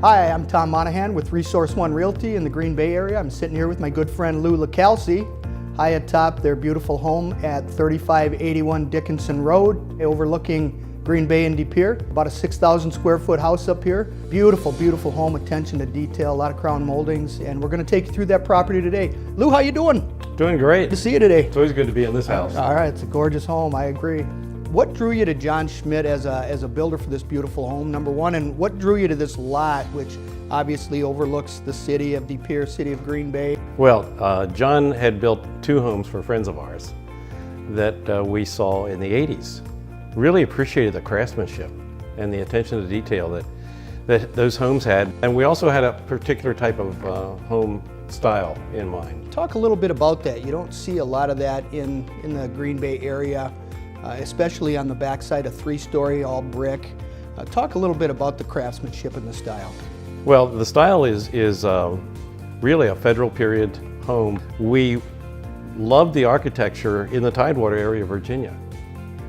Hi, I'm Tom Monahan with Resource One Realty in the Green Bay area. I'm sitting here with my good friend Lou LaCalci, high atop their beautiful home at 3581 Dickinson Road, overlooking Green Bay and De Pere. About a 6,000 square foot house up here. Beautiful, beautiful home, attention to detail, a lot of crown moldings, and we're going to take you through that property today. Lou, how you doing? Doing great. Good to see you today. It's always good to be in this house. All right, it's a gorgeous home, I agree. What drew you to John Schmidt as a builder for this beautiful home, number one, and what drew you to this lot, which obviously overlooks the city of De Pere, city of Green Bay? Well, John had built two homes for friends of ours that we saw in the 80s. Really appreciated the craftsmanship and the attention to detail that those homes had. And we also had a particular type of home style in mind. Talk a little bit about that. You don't see a lot of that in the Green Bay area. Especially on the backside, a three-story, all brick. Talk a little bit about the craftsmanship and the style. Well, the style is really a federal period home. We love the architecture in the Tidewater area of Virginia.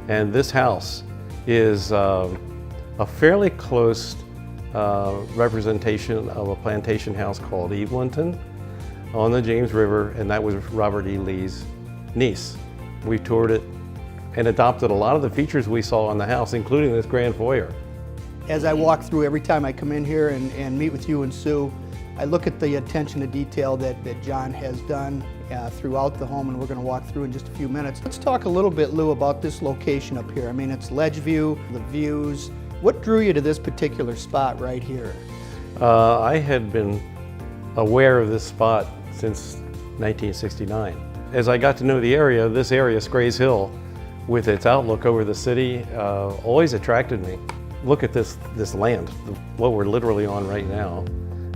And this house is a fairly close representation of a plantation house called Evelynton on the James River, and that was Robert E. Lee's niece. We toured it and adopted a lot of the features we saw in the house, including this grand foyer. As I walk through, every time I come in here and meet with you and Sue, I look at the attention to detail that John has done throughout the home, and we're going to walk through in just a few minutes. Let's talk a little bit, Lou, about this location up here. I mean, it's ledge view, the views. What drew you to this particular spot right here? I had been aware of this spot since 1969. As I got to know the area, this area, Scrays Hill, with its outlook over the city, always attracted me. Look at this land, what we're literally on right now.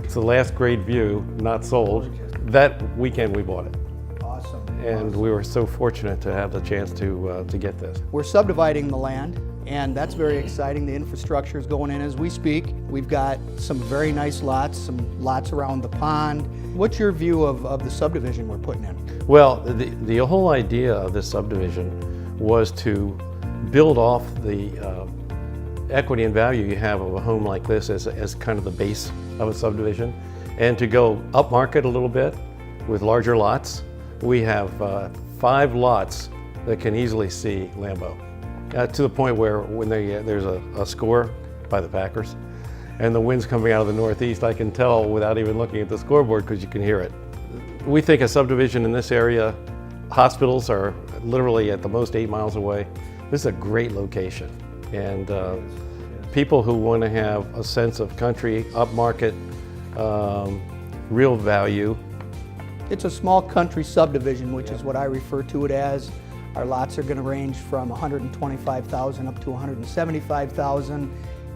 It's the last great view, not sold. That weekend we bought it. Awesome. And we were so fortunate to have the chance to get this. We're subdividing the land, and that's very exciting. The infrastructure is going in as we speak. We've got some very nice lots, some lots around the pond. What's your view of the subdivision we're putting in? Well, the whole idea of this subdivision was to build off the equity and value you have of a home like this as kind of the base of a subdivision, and to go upmarket a little bit with larger lots. We have 5 lots that can easily see Lambeau, to the point where when there's a score by the Packers and the wind's coming out of the northeast, I can tell without even looking at the scoreboard because you can hear it. We think a subdivision in this area, hospitals are literally at the most 8 miles away. This is a great location, and people who want to have a sense of country, upmarket, real value. It's a small country subdivision, which is what I refer to it as. Our lots are going to range from 125,000 up to 175,000,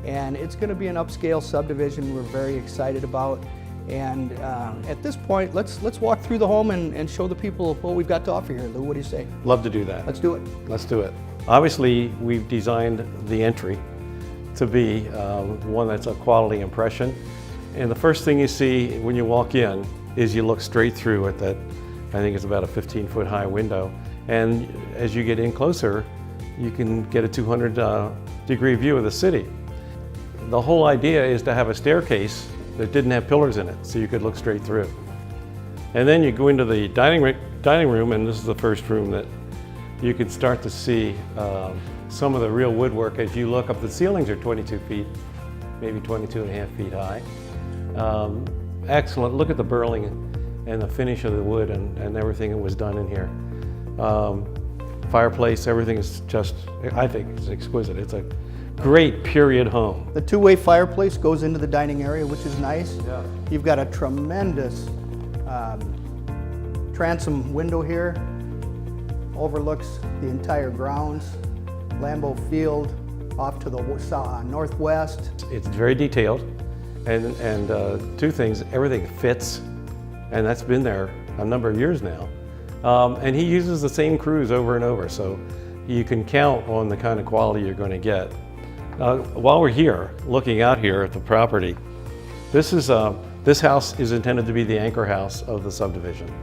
and it's going to be an upscale subdivision we're very excited about. And at this point, let's walk through the home and show the people what we've got to offer here. Lou, what do you say? Love to do that. Let's do it. Let's do it. Obviously, we've designed the entry to be one that's a quality impression. And the first thing you see when you walk in is you look straight through at that, I think it's about a 15-foot high window. And as you get in closer, you can get a 200-degree view of the city. The whole idea is to have a staircase that didn't have pillars in it, so you could look straight through. And then you go into the dining room, and this is the first room that you can start to see some of the real woodwork. As you look up, the ceilings are 22 feet, maybe 22 and a half feet high. Excellent, look at the burling and the finish of the wood and everything that was done in here. Fireplace, everything is just, I think it's exquisite. It's a great period home. The two-way fireplace goes into the dining area, which is nice. Yeah. You've got a tremendous transom window here. Overlooks the entire grounds. Lambeau Field off to the northwest. It's very detailed, and two things, everything fits, and that's been there a number of years now. And he uses the same crews over and over, so you can count on the kind of quality you're going to get. While we're here, looking out here at the property, this house is intended to be the anchor house of the subdivision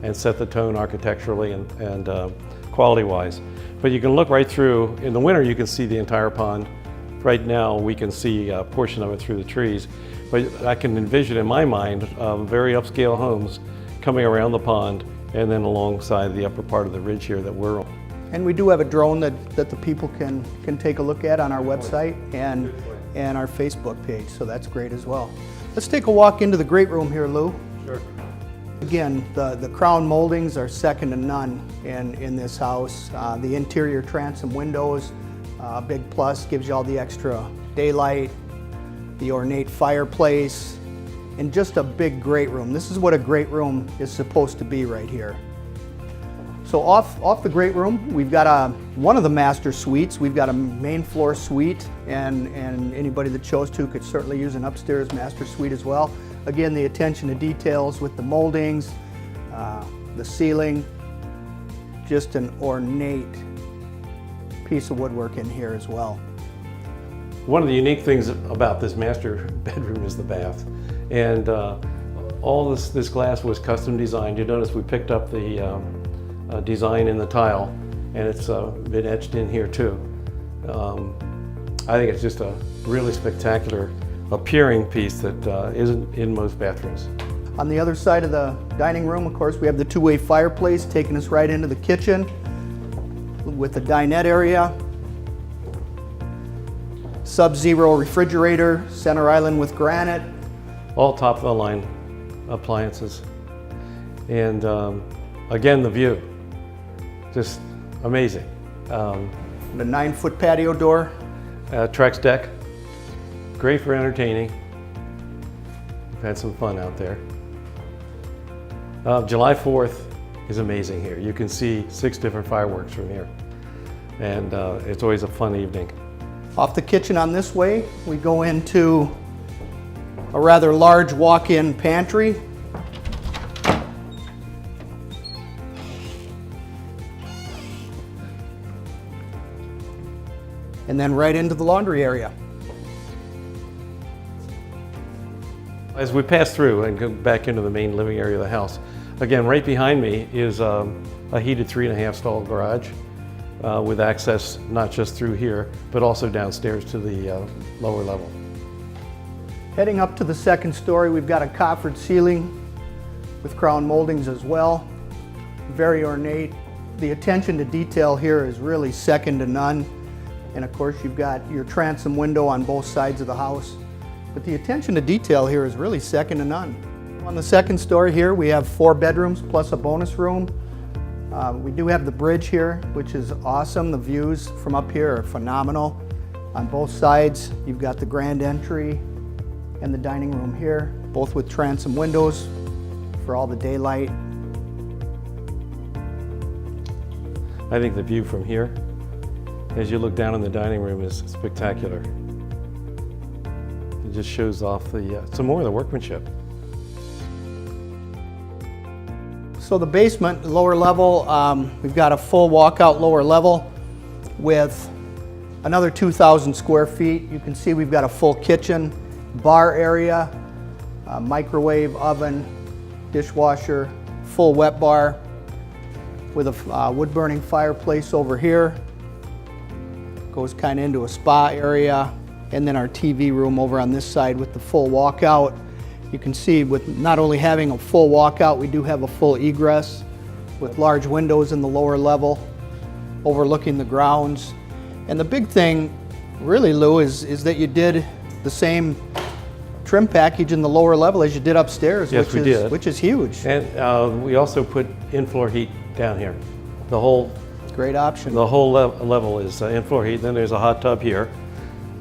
and set the tone architecturally and quality-wise. But you can look right through. In the winter, you can see the entire pond Right now we can see a portion of it through the trees, but I can envision in my mind very upscale homes coming around the pond and then alongside the upper part of the ridge here that we're on. And we do have a drone that the people can take a look at on our website and our Facebook page, so that's great as well. Let's take a walk into the great room here, Lou. Sure. Again, the crown moldings are second to none in this house. The interior transom windows, big plus, gives you all the extra daylight, the ornate fireplace, and just a big great room. This is what a great room is supposed to be right here. So off the great room, we've got one of the master suites. We've got a main floor suite, and anybody that chose to could certainly use an upstairs master suite as well. Again, the attention to details with the moldings, the ceiling, just an ornate piece of woodwork in here as well. One of the unique things about this master bedroom is the bath. And all this glass was custom designed. You notice we picked up the design in the tile, and it's been etched in here too. I think it's just a really spectacular appearing piece that isn't in most bathrooms. On the other side of the dining room, of course, we have the two-way fireplace taking us right into the kitchen with the dinette area. Sub-zero refrigerator, center island with granite. All top of the line appliances. And again, the view, just amazing. The 9-foot patio door. Trex deck, great for entertaining. We've had some fun out there. July 4th is amazing here. You can see 6 different fireworks from here. And it's always a fun evening. Off the kitchen on this way, we go into a rather large walk-in pantry. And then right into the laundry area. As we pass through and go back into the main living area of the house, again, right behind me is a heated 3.5 stall garage with access not just through here, but also downstairs to the lower level. Heading up to the second story, we've got a coffered ceiling with crown moldings as well. Very ornate. The attention to detail here is really second to none. And of course, you've got your transom window on both sides of the house. But the attention to detail here is really second to none. On the second story here, we have 4 bedrooms plus a bonus room. We do have the bridge here, which is awesome. The views from up here are phenomenal. On both sides, you've got the grand entry and the dining room here, both with transom windows for all the daylight. I think the view from here, as you look down in the dining room, is spectacular. It just shows off some more of the workmanship. So the basement, lower level, we've got a full walkout lower level with another 2,000 square feet. You can see we've got a full kitchen, bar area, microwave, oven, dishwasher, full wet bar with a wood-burning fireplace over here. Goes kind of into a spa area, and then our TV room over on this side with the full walkout. You can see with not only having a full walkout, we do have a full egress with large windows in the lower level overlooking the grounds. And the big thing really, Lou, is that you did the same trim package in the lower level as you did upstairs, Yes, we did. Which is huge. And we also put in-floor heat down here. The whole Great option. level is in-floor heat. Then there's a hot tub here.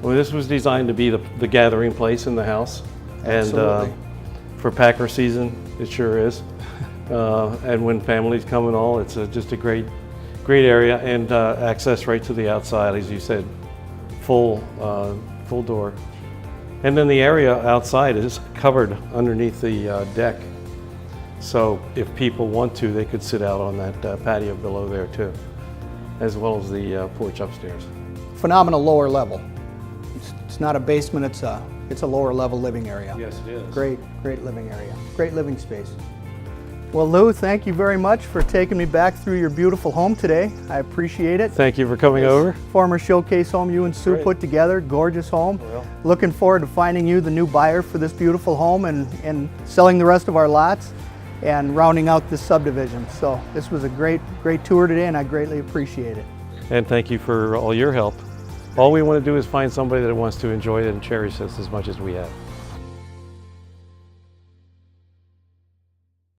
Well, this was designed to be the gathering place in the house. Absolutely. And for Packer season, it sure is. And when families come and all, it's just a great area, and access right to the outside, as you said, full door. And then the area outside is covered underneath the deck. So if people want to, they could sit out on that patio below there too, as well as the porch upstairs. Phenomenal lower level. It's not a basement, it's a lower level living area. Yes, it is. Great living area. Great living space. Well, Lou, thank you very much for taking me back through your beautiful home today. I appreciate it. Thank you for coming over. Former showcase home you and Sue Great. put together, gorgeous home. Well. Looking forward to finding you the new buyer for this beautiful home and selling the rest of our lots and rounding out this subdivision. So this was a great tour today, and I greatly appreciate it. And thank you for all your help. All we want to do is find somebody that wants to enjoy it and cherish this as much as we have.